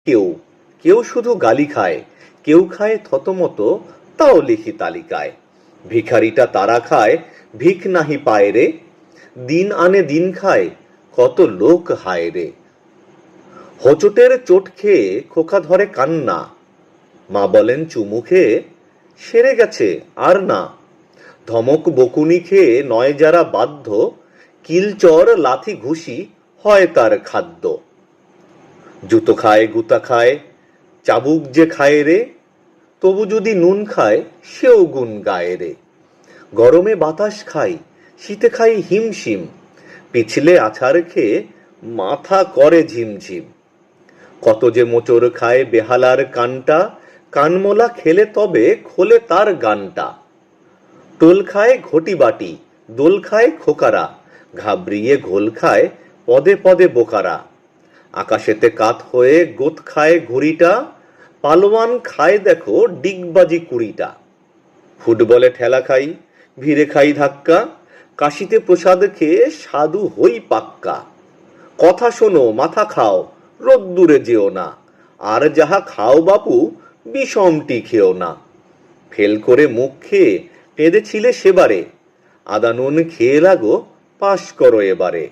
কেউ কেউ শুধু গালি খায়, কেউ খায় থতমত, তাও লিখি তালিকায়। ভিখারিটা তারা খায়, ভিক নাহি পায় রে, দিন আনে দিন খায়, কত লোক হায় রে। হোঁচটের চোট খেয়ে খোকা ধরে কান্না, মা বলেন চুমু খেয়ে সেরে গেছে আর না। ধমক বকুনি খেয়ে নয় যারা বাধ্য, কিলচর লাথি ঘুষি হয় তার খাদ্য। জুতো খায় গুতা খায়, চাবুক যে খায় রে, তবু যদি নুন খায় সেও গুণ গায় রে। গরমে বাতাস খাই, শীতে খাই হিমশিম, পিছলে আছাড় খেয়ে মাথা করে ঝিমঝিম। কত যে মোচড় খায় বেহালার কানটা, কানমোলা খেলে তবে খোলে তার গানটা। টোল খায় ঘটি বাটি, দোল খায় খোকারা, ঘাবড়িয়ে ঘোল খায় পদে পদে বোকারা। আকাশেতে কাত হয়ে গোত খায় ঘুড়িটা, পালোয়ান খায় দেখো ডিগবাজি কুড়িটা। ফুটবলে ঠেলা খাই, ভিড়ে খাই ধাক্কা, কাশিতে প্রসাদ খেয়ে সাধু হই পাক্কা। কথা শোনো মাথা খাও, রোদ্দুরে যেও না, আর যাহা খাও বাপু বিষমটি খেও না। ফেল করে মুখ খেয়ে কেঁদেছিলে সেবারে, আদা নুন খেয়ে লাগো পাস করো এবারে।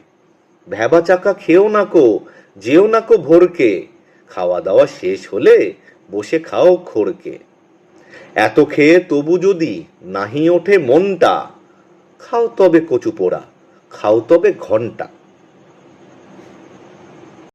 ভ্যাবা চাকা খেও নাকো, যেও নাকো ভোরকে, খাওয়া দাওয়া শেষ হলে বসে খাও খোরকে। এত খেয়ে তবু যদি নাহি ওঠে মনটা, খাও তবে কচু পোড়া, খাও তবে ঘন্টা।